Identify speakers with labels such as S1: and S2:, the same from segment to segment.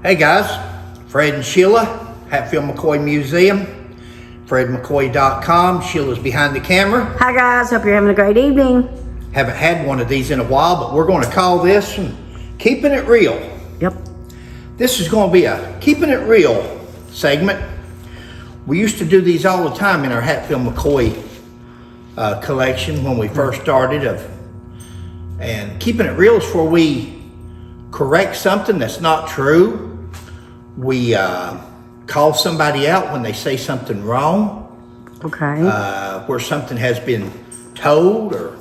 S1: Hey guys, Fred and Sheila, Hatfield McCoy Museum, FredMcCoy.com. Sheila's behind the camera.
S2: Hi guys, hope you're having a great evening.
S1: Haven't had one of these in a while, but we're going to call this Keeping It Real.
S2: Yep.
S1: This is going to be a Keeping It Real segment. We used to do these all the time in our Hatfield McCoy collection when we first started. And Keeping It Real is where we correct something that's not true. We call somebody out when they say something wrong.
S2: Okay.
S1: Where something has been told,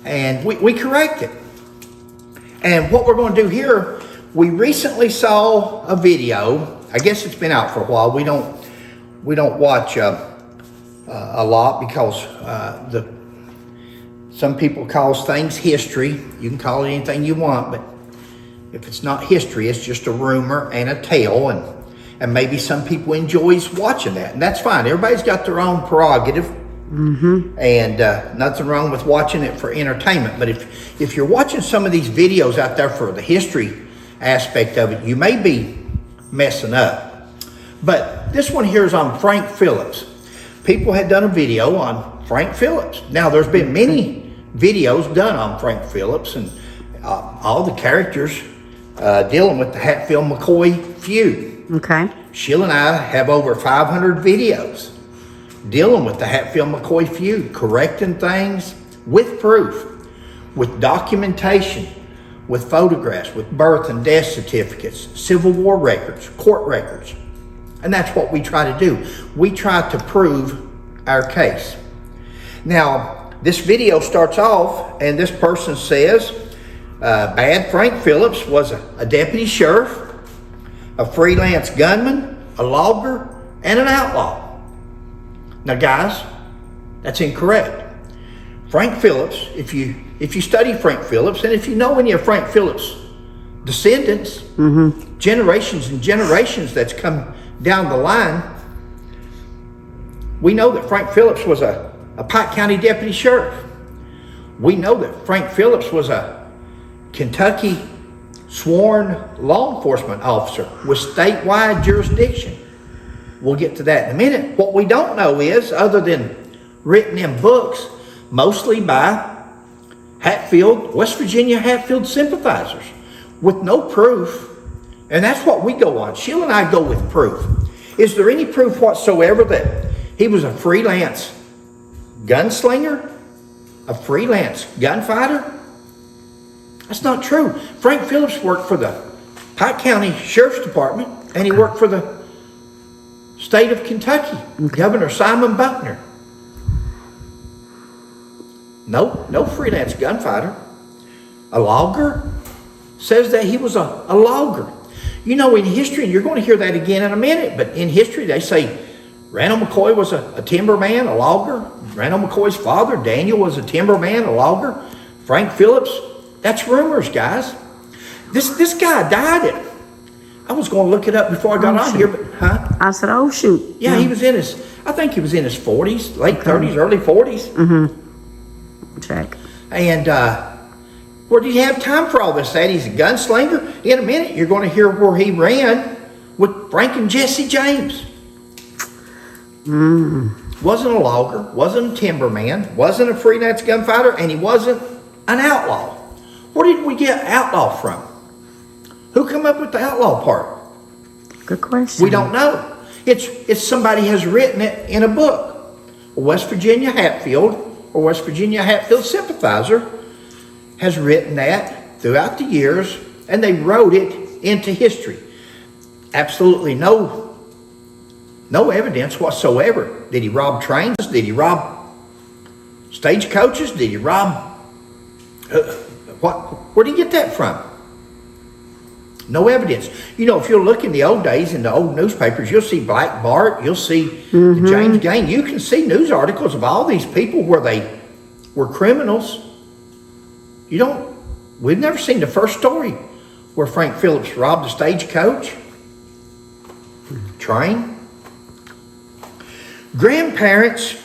S1: and we correct it. And what we're going to do here, we recently saw a video. I guess it's been out for a while. We don't watch a lot because some people calls things history. You can call it anything you want, but if it's not history, it's just a rumor and a tale, and maybe some people enjoys watching that, and that's fine. Everybody's got their own prerogative, and nothing wrong with watching it for entertainment. But if you're watching some of these videos out there for the history aspect of it, you may be messing up. But this one here is on Frank Phillips. People had done a video on Frank Phillips. Now, there's been many videos done on Frank Phillips, and all the characters dealing with the Hatfield McCoy feud.
S2: Okay.
S1: Sheila and I have over 500 videos dealing with the Hatfield McCoy feud, correcting things with proof, with documentation, with photographs, with birth and death certificates, Civil War records, court records. And that's what we try to do. We try to prove our case. Now, this video starts off, and this person says, bad Frank Phillips was a deputy sheriff, a freelance gunman, a logger, and an outlaw. Now guys, that's incorrect. Frank Phillips, if you study Frank Phillips, and if you know any of Frank Phillips' descendants, generations and generations that's come down the line, we know that Frank Phillips was a Pike County deputy sheriff. We know that Frank Phillips was a Kentucky sworn law enforcement officer with statewide jurisdiction. We'll get to that in a minute. What we don't know is, other than written in books, mostly by Hatfield, West Virginia Hatfield sympathizers, with no proof, and that's what we go on. Sheila and I go with proof. Is there any proof whatsoever that he was a freelance gunslinger, a freelance gunfighter? That's not true. Frank Phillips worked for the Pike County Sheriff's Department, and he worked for the state of Kentucky, Governor Simon Buckner. No freelance gunfighter. A logger says that he was a logger. You know, in history, and you're going to hear that again in a minute, but in history they say Randall McCoy was a timberman, a logger. Randall McCoy's father, Daniel, was a timberman, a logger. Frank Phillips, that's rumors, guys. This guy died I was going to look it up before I got on here, but
S2: I said, oh shoot.
S1: Yeah, he was I think he was in his 40s, late 30s, early 40s.
S2: Check.
S1: And where did he have time for all this? That he's a gunslinger? In a minute, you're going to hear where he ran with Frank and Jesse James. Wasn't a logger, wasn't a timberman, wasn't a freelance gunfighter, and he wasn't an outlaw. Where did we get outlaw from? Who come up with the outlaw part?
S2: Good question.
S1: We don't know. It's somebody has written it in a book. A West Virginia Hatfield or West Virginia Hatfield sympathizer has written that throughout the years, and they wrote it into history. Absolutely no evidence whatsoever. Did he rob trains? Did he rob stagecoaches? Did he rob where did he get that from? No evidence. You know, if you look in the old days, in the old newspapers, you'll see Black Bart, you'll see the James Gang. You can see news articles of all these people where they were criminals. We've never seen the first story where Frank Phillips robbed a stagecoach, train. Grandparents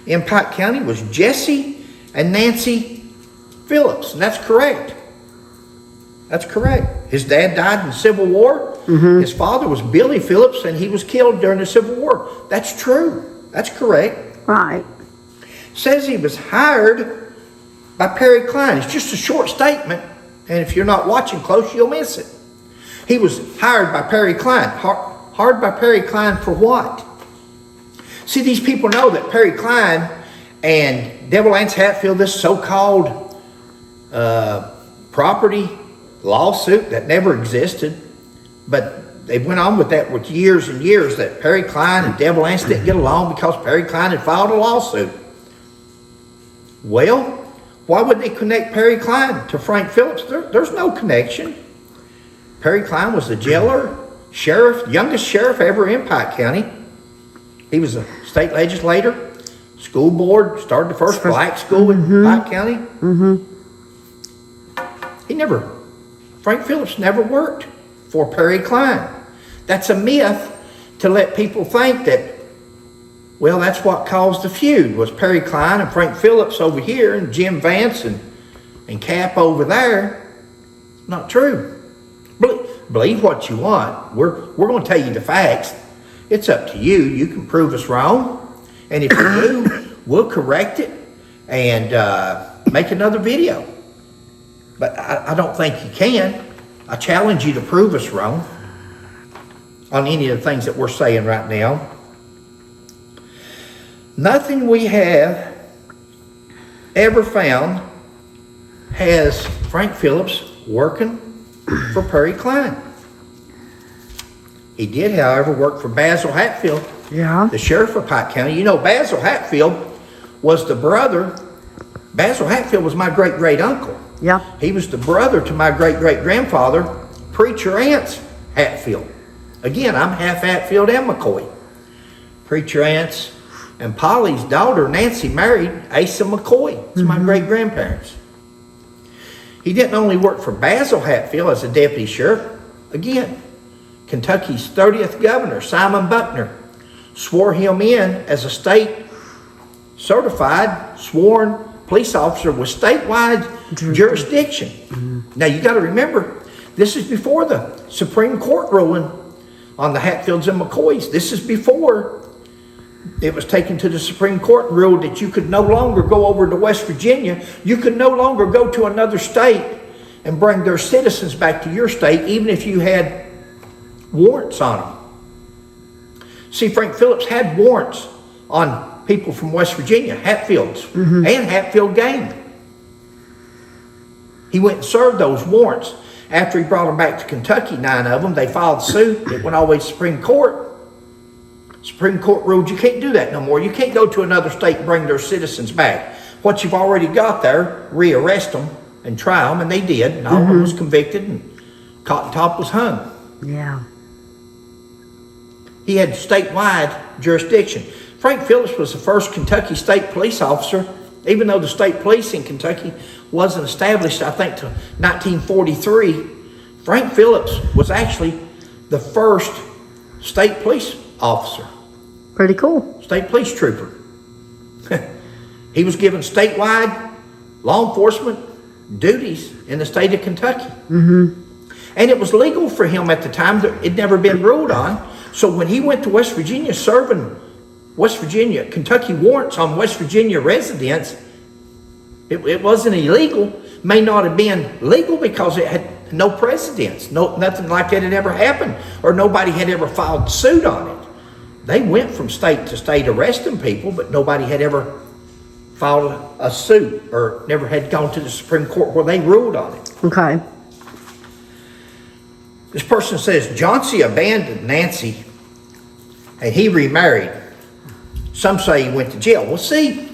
S1: in Pike County was Jesse and Nancy Phillips, and that's correct. That's correct. His dad died in the Civil War. His father was Billy Phillips, and he was killed during the Civil War. That's true. That's correct.
S2: Right.
S1: Says he was hired by Perry Klein. It's just a short statement, and if you're not watching close, you'll miss it. He was hired by Perry Klein. Hired by Perry Klein for what? See, these people know that Perry Klein and Devil Lance Hatfield, this so-called property lawsuit that never existed, but they went on with that for years and years, that Perry Klein and Devil Lance didn't get along because Perry Klein had filed a lawsuit. Well, why would they connect Perry Klein to Frank Phillips? There's no connection. Perry Klein was the jailer, sheriff, youngest sheriff ever in Pike County. He was a state legislator, school board, started the first black school in Pike County. Frank Phillips never worked for Perry Klein. That's a myth to let people think that, well, that's what caused the feud, was Perry Klein and Frank Phillips over here and Jim Vance and Cap over there. Not true. Believe what you want. We're going to tell you the facts. It's up to you. You can prove us wrong. And if you do, we'll correct it and make another video. But I don't think you can. I challenge you to prove us wrong on any of the things that we're saying right now. Nothing we have ever found has Frank Phillips working for Perry Klein. He did, however, work for Basil Hatfield, the sheriff of Pike County. You know, Basil Hatfield was the brother. Basil Hatfield was my great-great-uncle.
S2: Yeah.
S1: He was the brother to my great-great-grandfather, Preacher Ance Hatfield. Again, I'm half Hatfield and McCoy. Preacher Ance and Polly's daughter, Nancy, married Asa McCoy. It's my great-grandparents. He didn't only work for Basil Hatfield as a deputy sheriff. Again, Kentucky's 30th governor, Simon Buckner, swore him in as a state certified, sworn police officer with statewide jurisdiction. Now you got to remember, this is before the Supreme Court ruling on the Hatfields and McCoys. This is before it was taken to the Supreme Court and ruled that you could no longer go over to West Virginia. You could no longer go to another state and bring their citizens back to your state, even if you had warrants on them. See, Frank Phillips had warrants on people from West Virginia, Hatfields, and Hatfield gang. He went and served those warrants. After he brought them back to Kentucky, 9 of them, they filed suit. It went all the way to Supreme Court. Supreme Court ruled you can't do that no more. You can't go to another state and bring their citizens back. What you've already got there, rearrest them and try them, and they did. And all of them was convicted, and Cotton Top was hung.
S2: Yeah.
S1: He had statewide jurisdiction. Frank Phillips was the first Kentucky state police officer, even though the state police in Kentucky wasn't established, I think, till 1943. Frank Phillips was actually the first state police officer.
S2: Pretty cool.
S1: State police trooper. He was given statewide law enforcement duties in the state of Kentucky. And it was legal for him at the time. It'd never been ruled on. So when he went to West Virginia serving Kentucky warrants on West Virginia residents, it wasn't illegal. May not have been legal because it had no precedents. Nothing like that had ever happened, or nobody had ever filed suit on it. They went from state to state arresting people, but nobody had ever filed a suit or never had gone to the Supreme Court where they ruled on it.
S2: Okay.
S1: This person says Johnsy abandoned Nancy and he remarried. Some say he went to jail. Well, see,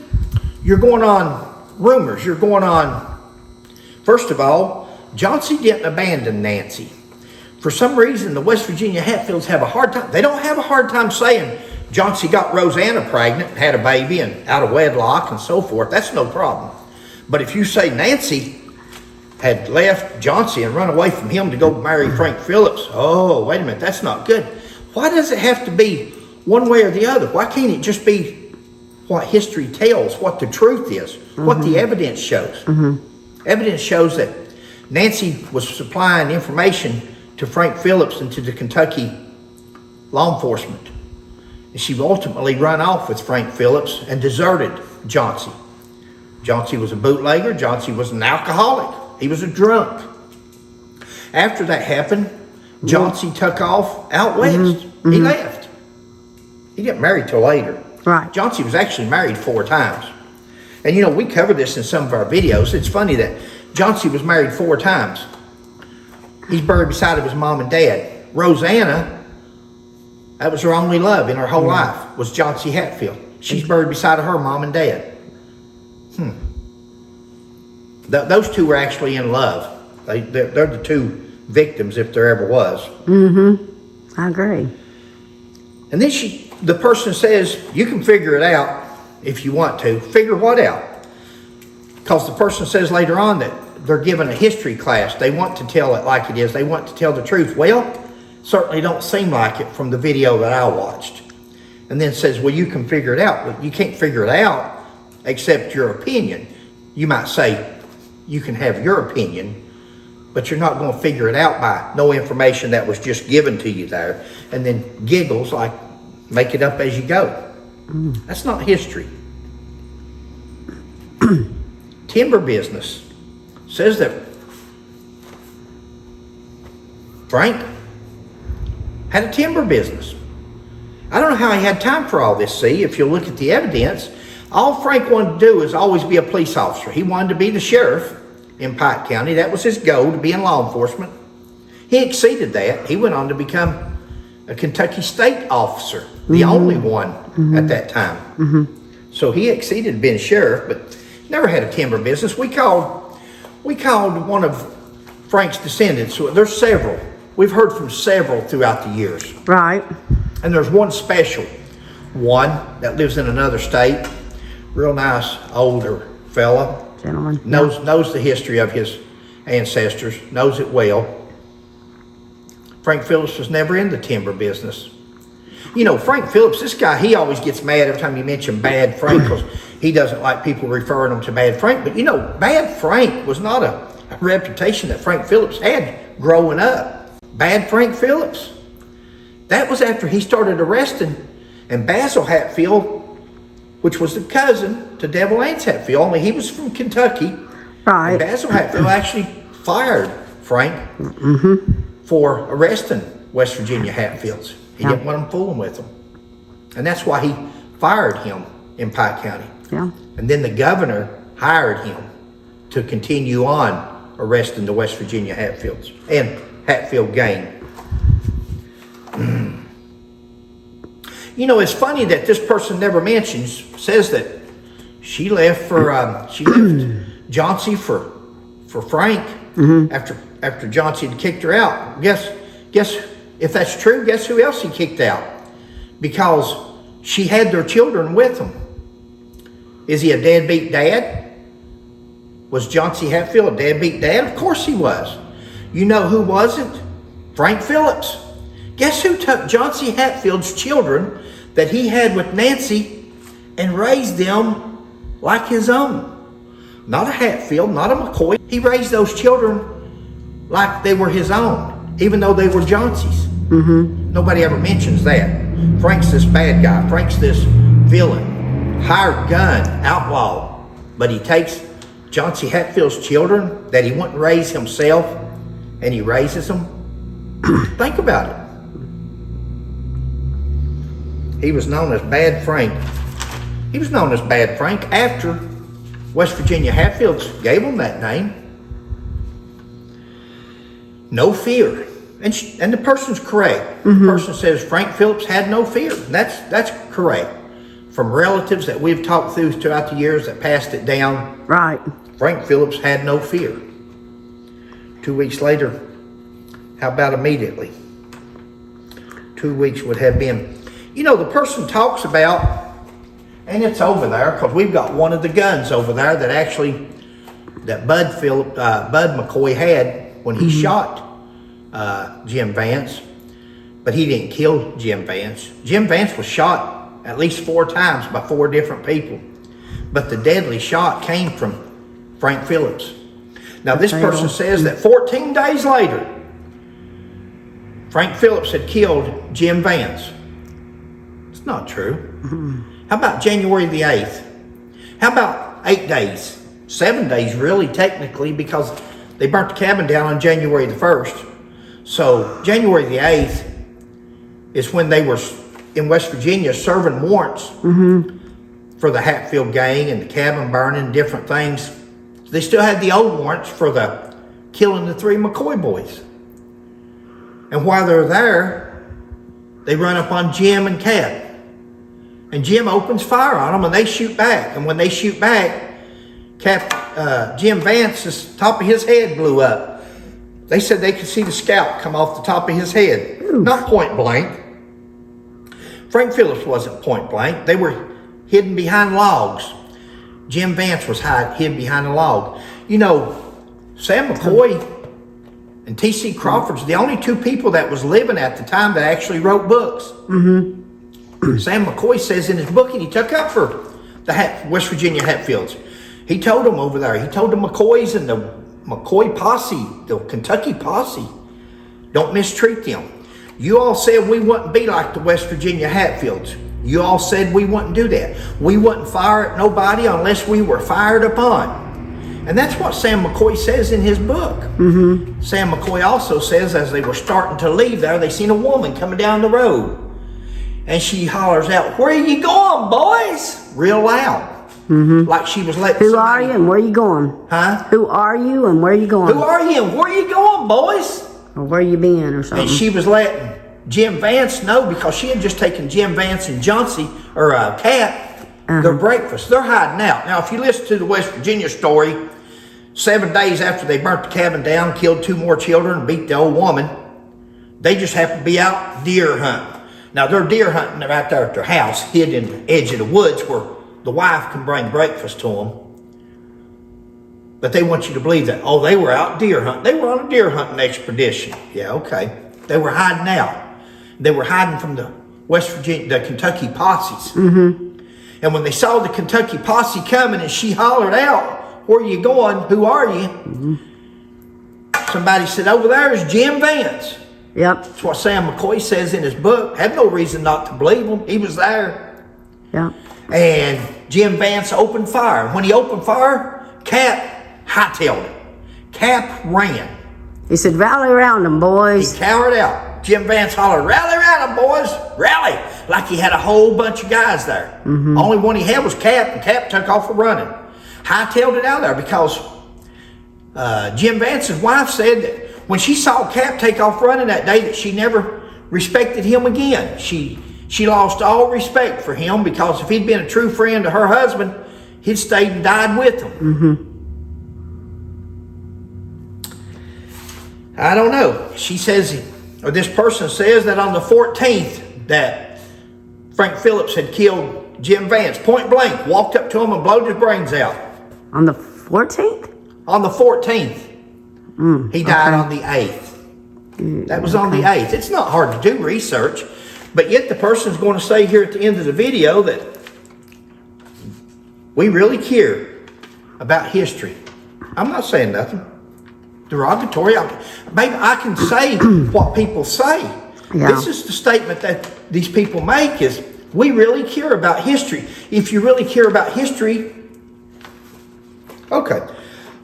S1: you're going on rumors. You're going on. First of all, Johnsy didn't abandon Nancy. For some reason, the West Virginia Hatfields have a hard time. They don't have a hard time saying Johnsy got Rosanna pregnant, had a baby, and out of wedlock and so forth. That's no problem. But if you say Nancy had left Johnsy and run away from him to go marry Frank Phillips, oh, wait a minute, that's not good. Why does it have to be one way or the other? Why can't it just be what history tells, what the truth is, what the evidence shows? Evidence shows that Nancy was supplying information to Frank Phillips and to the Kentucky law enforcement. And she ultimately ran off with Frank Phillips and deserted Johnsy. Johnsy was a bootlegger. Johnsy was an alcoholic. He was a drunk. After that happened, Johnsy took off out west. He left. He didn't marry till later.
S2: Right.
S1: Johnsy was actually married 4 times. And you know, we covered this in some of our videos. It's funny that Johnsy was married 4 times. He's buried beside of his mom and dad. Rosanna, that was her only love in her whole life, was Johnsy Hatfield. She's buried beside of her mom and dad. Those two were actually in love. They're the 2 victims, if there ever was.
S2: I agree.
S1: And then the person says, you can figure it out if you want to. Figure what out? Because the person says later on that they're given a history class. They want to tell it like it is. They want to tell the truth. Well, certainly don't seem like it from the video that I watched. And then says, well, you can figure it out. But you can't figure it out except your opinion. You might say you can have your opinion, but you're not going to figure it out by no information that was just given to you there. And then giggles like, make it up as you go. That's not history. Timber business says that Frank had a timber business. I don't know how he had time for all this, see, if you look at the evidence. All Frank wanted to do is always be a police officer. He wanted to be the sheriff in Pike County. That was his goal, to be in law enforcement. He exceeded that. He went on to become a Kentucky state officer, the only one at that time. So he exceeded being sheriff, but never had a timber business. We called one of Frank's descendants. So there's several. We've heard from several throughout the years.
S2: Right.
S1: And there's one special one that lives in another state. Real nice older fella.
S2: Gentleman.
S1: Knows the history of his ancestors, knows it well. Frank Phillips was never in the timber business. You know, Frank Phillips, this guy, he always gets mad every time you mention Bad Frank because he doesn't like people referring him to Bad Frank. But you know, Bad Frank was not a reputation that Frank Phillips had growing up. Bad Frank Phillips. That was after he started arresting and Basil Hatfield, which was the cousin to Devil Vance Hatfield, only he was from Kentucky.
S2: Right.
S1: And Basil Hatfield actually fired Frank for arresting West Virginia Hatfields. He didn't want them fooling with them. And that's why he fired him in Pike County.
S2: Yeah.
S1: And then the governor hired him to continue on arresting the West Virginia Hatfields and Hatfield gang. You know, it's funny that this person never says that she left Johnsy for Frank after Johnsy had kicked her out. Guess if that's true, guess who else he kicked out? Because she had their children with him. Is he a deadbeat dad? Was Johnsy Hatfield a deadbeat dad? Of course he was. You know who wasn't? Frank Phillips. Guess who took Johnsy Hatfield's children that he had with Nancy and raised them like his own? Not a Hatfield, not a McCoy. He raised those children like they were his own, even though they were Johnsy's. Nobody ever mentions that. Frank's this bad guy. Frank's this villain, hired gun, outlaw. But he takes Johnsy Hatfield's children that he wouldn't raise himself, and he raises them. Think about it. He was known as Bad Frank. He was known as Bad Frank after West Virginia Hatfields gave him that name. No fear. And the person's correct. The person says Frank Phillips had no fear. That's correct. From relatives that we've talked through throughout the years that passed it down.
S2: Right.
S1: Frank Phillips had no fear. 2 weeks later, how about immediately? 2 weeks would have been. You know, the person talks about, and it's over there because we've got one of the guns over there that Bud McCoy had when he shot Jim Vance, but he didn't kill Jim Vance. Jim Vance was shot at least 4 times by 4 different people, but the deadly shot came from Frank Phillips. Now, this person says that 14 days later, Frank Phillips had killed Jim Vance. It's not true. How about January the 8th? How about 8 days? 7 days, really, technically, because they burnt the cabin down on January the 1st. So, January the 8th is when they were in West Virginia serving warrants for the Hatfield gang and the cabin burning and different things. They still had the old warrants for the killing the 3 McCoy boys. And while they're there, they run up on Jim and Cap. And Jim opens fire on them and they shoot back. And when they shoot back, Jim Vance's top of his head blew up. They said they could see the scalp come off the top of his head. Oof. Not point blank. Frank Phillips wasn't point blank. They were hidden behind logs. Jim Vance was hid behind a log. You know, Sam McCoy and T.C. Crawford's the only 2 people that was living at the time that actually wrote books. Sam McCoy says in his book, and he took up for the West Virginia Hatfields. He told them over there, he told the McCoys and the McCoy posse, the Kentucky posse, don't mistreat them. You all said we wouldn't be like the West Virginia Hatfields. You all said we wouldn't do that. We wouldn't fire at nobody unless we were fired upon. And that's what Sam McCoy says in his book. Sam McCoy also says as they were starting to leave there, they seen a woman coming down the road. And she hollers out, "Where are you going, boys?" Real loud. Like she was letting
S2: Who are you and where are you going?
S1: Huh?
S2: Who are you and where are you going?
S1: Who are you and where are you going, boys?
S2: Or where you been or something.
S1: And she was letting Jim Vance know because she had just taken Jim Vance and Johnson, or Cat, their breakfast. They're hiding out. Now, if you listen to the West Virginia story, 7 days after they burnt the cabin down, killed 2 more children, and beat the old woman, they just happened to be out deer hunting. Now, they're deer hunting right there at their house, hid in the edge of the woods where the wife can bring breakfast to them. But they want you to believe that, oh, they were out deer hunting. They were on a deer hunting expedition. Yeah, okay. They were hiding out. They were hiding from the West Virginia, the Kentucky posses. And when they saw the Kentucky posse coming and she hollered out, "Where are you going? Who are you?" Somebody said, "Over there is Jim Vance."
S2: Yep.
S1: That's what Sam McCoy says in his book. Had no reason not to believe him. He was there.
S2: Yep.
S1: And Jim Vance opened fire. When he opened fire, Cap hightailed it. Cap ran.
S2: He said, "Rally around them, boys."
S1: He cowered out. Jim Vance hollered, "Rally around them, boys. Rally." Like he had a whole bunch of guys there. Only one he had was Cap, and Cap took off running. Hightailed it out there because Jim Vance's wife said that when she saw Cap take off running that day, that she never respected him again. She lost all respect for him because if he'd been a true friend to her husband, he'd stayed and died with him. I don't know. She says, or this person says that on the 14th that Frank Phillips had killed Jim Vance, point blank, walked up to him and blowed his brains out.
S2: On the 14th?
S1: On the 14th. He died on the 8th. That was on the 8th. It's not hard to do research, but yet the person's going to say here at the end of the video that we really care about history. I'm not saying nothing derogatory. Maybe I can say what people say.
S2: Yeah.
S1: This is the statement that these people make is, we really care about history. If you really care about history, okay.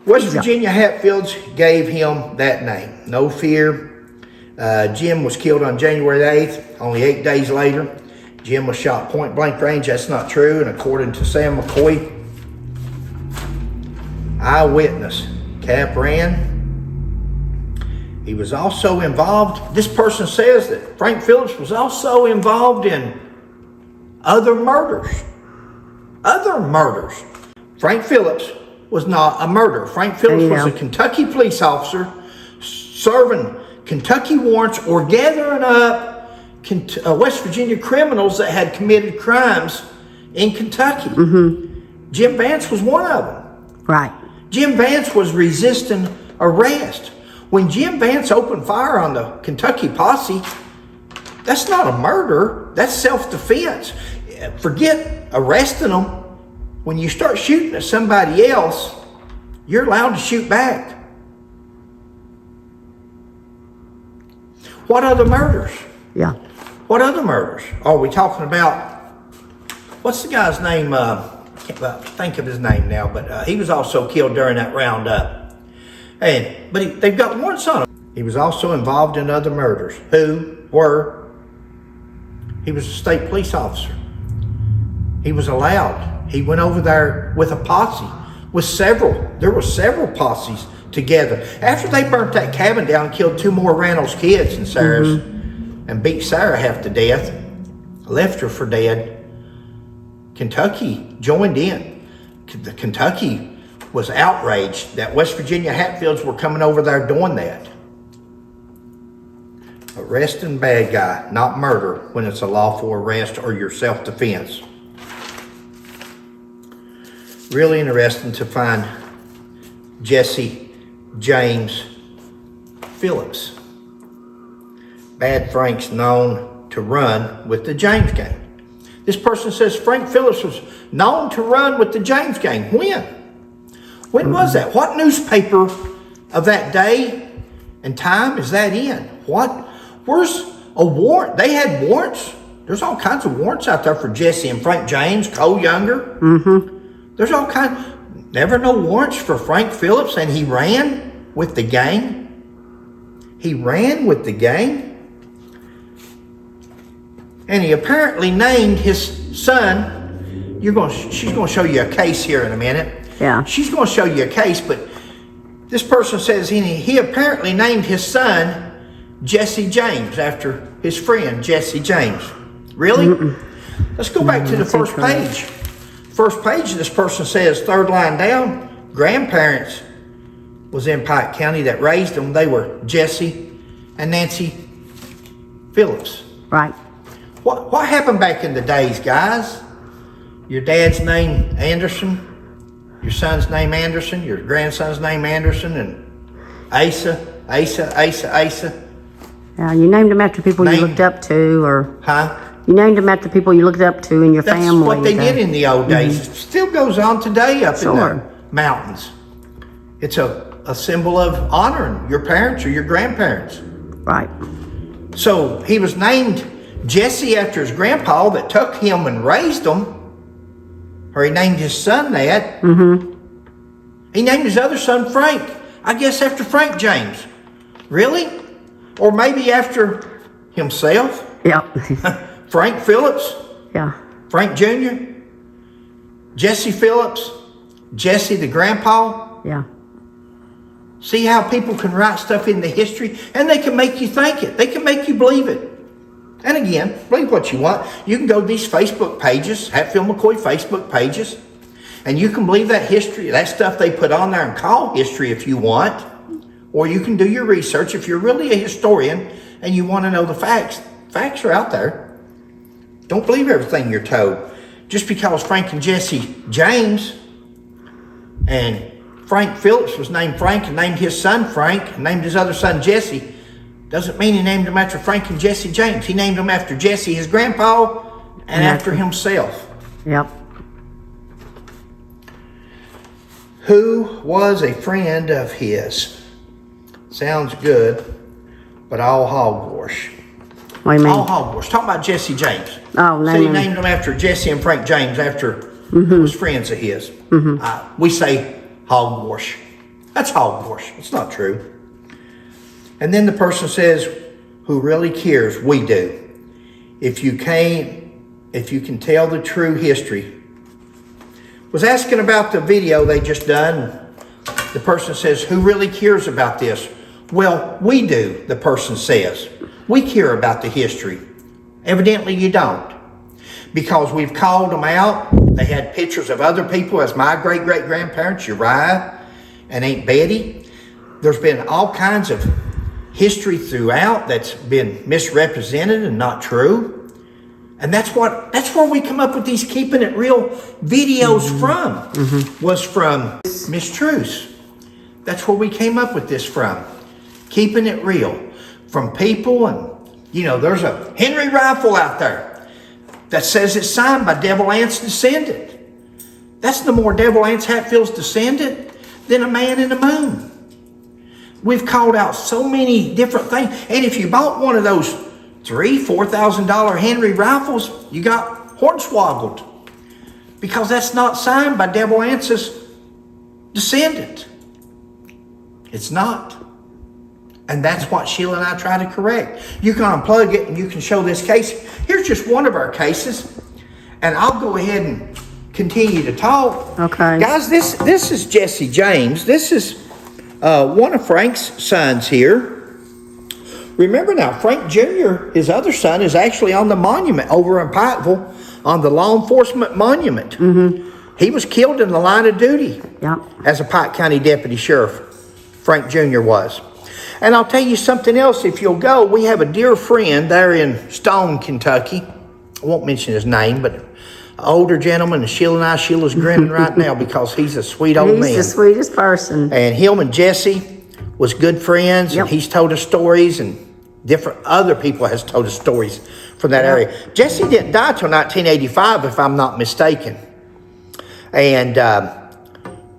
S1: West Virginia Hatfields gave him that name. No fear. Jim was killed on January 8th. Only 8 days later, Jim was shot point blank range. That's not true. And according to Sam McCoy, eyewitness, Cap ran. He was also involved. This person says that Frank Phillips was also involved in other murders. Other murders. Frank Phillips was not a murderer. Frank Phillips was a Kentucky police officer serving Kentucky warrants or gathering up West Virginia criminals that had committed crimes in Kentucky. Jim Vance was one of them.
S2: Right.
S1: Jim Vance was resisting arrest. When Jim Vance opened fire on the Kentucky posse, that's not a murder. That's self-defense. Forget arresting them. When you start shooting at somebody else, you're allowed to shoot back. What other murders?
S2: Yeah.
S1: What other murders? Are we talking about? What's the guy's name? I can't think of his name now, but he was also killed during that roundup. But they've got warrants on him. He was also involved in other murders. He was a state police officer. He was allowed. He went over there with a posse, there were several posses together. After they burnt that cabin down and killed 2 more Randall's kids and Sarah's, and beat Sarah half to death, left her for dead, Kentucky joined in. Kentucky was outraged that West Virginia Hatfields were coming over there doing that. Arresting bad guy, not murder, when it's a lawful arrest or your self-defense. Really interesting to find Jesse James Phillips. Bad Frank's known to run with the James gang. This person says Frank Phillips was known to run with the James gang. When? When was that? What newspaper of that day and time is that in? Where's a warrant? They had warrants. There's all kinds of warrants out there for Jesse and Frank James, Cole Younger. There's all kinds. Never no warrants for Frank Phillips, and he ran with the gang. He ran with the gang. And he apparently named his son. She's going to show you a case here in a minute.
S2: Yeah.
S1: She's going to show you a case, but this person says he apparently named his son Jesse James after his friend Jesse James. Really? Let's go back to the first page. First page, this person says, third line down, grandparents was in Pike County that raised them. They were Jesse and Nancy Phillips.
S2: Right.
S1: What happened back in the days, guys? Your dad's name Anderson, your son's name Anderson, your grandson's name Anderson, and Asa.
S2: Yeah, you named them after people you looked up to, or...
S1: Huh?
S2: You named them after people you looked up to in your family.
S1: That's what they did in the old days. It still goes on today up in the mountains. It's a symbol of honoring your parents or your grandparents.
S2: Right.
S1: So he was named Jesse after his grandpa that took him and raised him. Or he named his son that. He named his other son Frank. I guess after Frank James. Really? Or maybe after himself.
S2: Yeah.
S1: Frank Phillips.
S2: Yeah.
S1: Frank Jr. Jesse Phillips. Jesse the grandpa.
S2: Yeah.
S1: See how people can write stuff into history, and they can make you think it. They can make you believe it. And again, believe what you want. You can go to these Facebook pages, Hatfield McCoy Facebook pages, and you can believe that history, that stuff they put on there and call history if you want. Or you can do your research if you're really a historian and you want to know the facts. Facts are out there. Don't believe everything you're told. Just because Frank and Jesse James and Frank Phillips was named Frank and named his son Frank and named his other son Jesse doesn't mean he named them after Frank and Jesse James. He named them after Jesse, his grandpa, and after himself.
S2: Yep.
S1: Who was a friend of his? Sounds good, but all hogwash.
S2: What do you mean?
S1: All hogwash. Talking about Jesse James.
S2: Oh, no.
S1: So he named them after Jesse and Frank James, after was friends of his. We say hogwash. That's hogwash. It's not true. And then the person says, who really cares? We do. If you can tell the true history. Was asking about the video they just done. The person says, who really cares about this? Well, we do, the person says. We care about the history. Evidently you don't. Because we've called them out. They had pictures of other people as my great-great-grandparents, Uriah and Aunt Betty. There's been all kinds of history throughout that's been misrepresented and not true. And that's where we come up with these keeping it real videos from. Was from Miss Truce. That's where we came up with this from. Keeping it real. From people, and there's a Henry rifle out there that says it's signed by Devil Anse descendant. That's no more Devil Anse Hatfield's descendant than a man in the moon. We've called out so many different things. And if you bought one of those $4,000 Henry rifles, you got hornswoggled. Because that's not signed by Devil Ance's descendant. It's not. And that's what Sheila and I try to correct. You can unplug it and you can show this case. Here's just one of our cases. And I'll go ahead and continue to talk.
S2: Okay.
S1: Guys, this is Jesse James. This is one of Frank's sons here. Remember now, Frank Jr., his other son, is actually on the monument over in Pikeville, on the law enforcement monument. Mm-hmm. He was killed in the line of duty as a Pike County deputy sheriff. Frank Jr. was. And I'll tell you something else. If you'll go, we have a dear friend there in Stone, Kentucky. I won't mention his name, but an older gentleman, and Sheila's grinning right now because he's a sweet old man.
S2: He's the sweetest person.
S1: And him and Jesse was good friends, and he's told us stories, and different other people has told us stories from that area. Jesse didn't die till 1985, if I'm not mistaken. And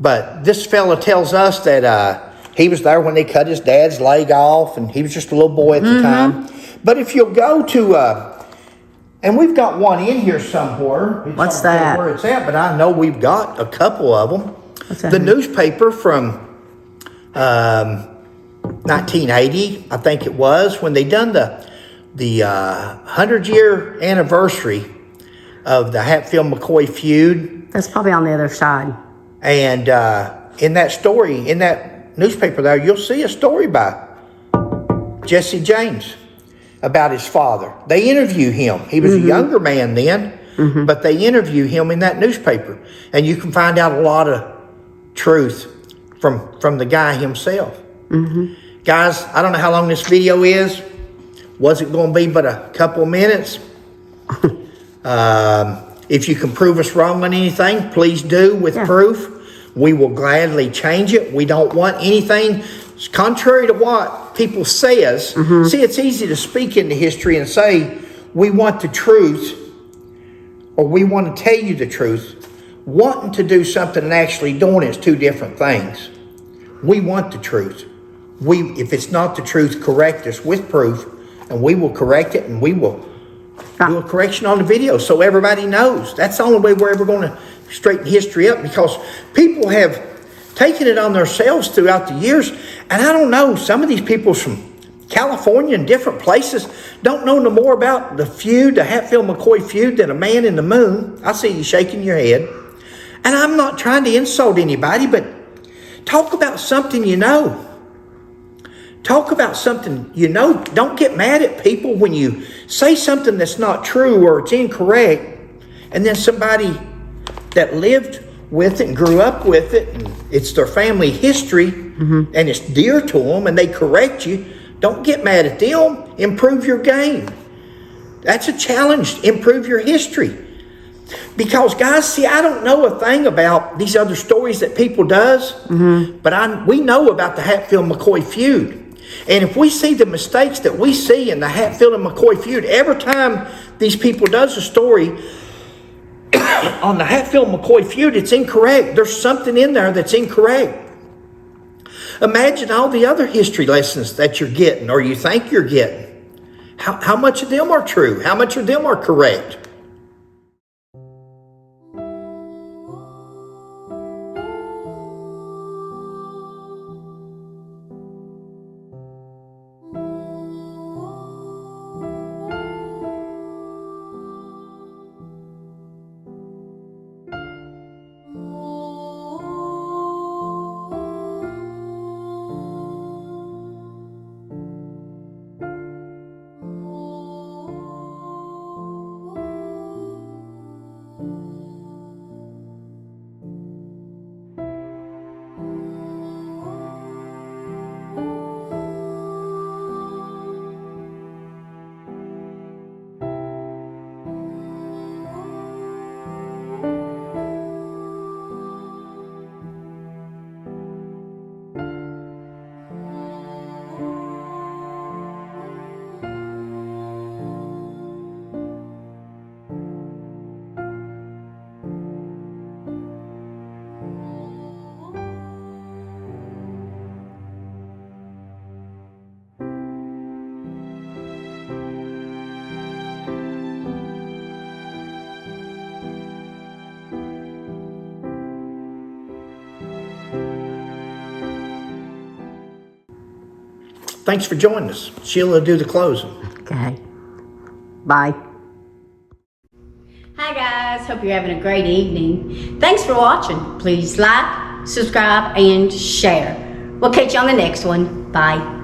S1: but this fella tells us that he was there when they cut his dad's leg off, and he was just a little boy at the time. But if you'll go to and we've got one in here somewhere.
S2: What's that?
S1: Where it's at, but I know we've got a couple of them.
S2: What's that?
S1: The newspaper from 1980, I think it was, when they done the 100-year anniversary of the Hatfield-McCoy feud.
S2: That's probably on the other side.
S1: And in that story, in that newspaper there, you'll see a story by Jesse James about his father. They interview him. He was a younger man then, but they interview him in that newspaper. And you can find out a lot of truth from the guy himself. Guys, I don't know how long this video is. Was it going to be but a couple of minutes? If you can prove us wrong on anything, please do with proof. We will gladly change it. We don't want anything contrary to what people says. See, it's easy to speak into history and say, we want the truth, or we want to tell you the truth. Wanting to do something and actually doing it is two different things. We want the truth. If it's not the truth, correct us with proof, and we will correct it, and we will do a correction on the video so everybody knows. That's the only way we're ever going to straighten history up, because people have taken it on themselves throughout the years. And I don't know, some of these people from California and different places don't know no more about the feud, the Hatfield-McCoy feud, than a man in the moon. I see you shaking your head. And I'm not trying to insult anybody, but talk about something you know. Talk about something you know. Don't get mad at people when you say something that's not true or it's incorrect, and then somebody that lived with it and grew up with it, and it's their family history, and it's dear to them, and they correct you. Don't get mad at them. Improve your game. That's a challenge. Improve your history. Because, guys, see, I don't know a thing about these other stories that people does, but we know about the Hatfield-McCoy feud. And if we see the mistakes that we see in the Hatfield and McCoy feud, every time these people does a story on the Hatfield-McCoy feud, it's incorrect. There's something in there that's incorrect. Imagine all the other history lessons that you're getting, or you think you're getting. How much of them are true? How much of them are correct? Thanks for joining us. Sheila, do the closing.
S2: Okay. Bye.
S3: Hi guys, hope you're having a great evening. Thanks for watching. Please like, subscribe, and share. We'll catch you on the next one. Bye.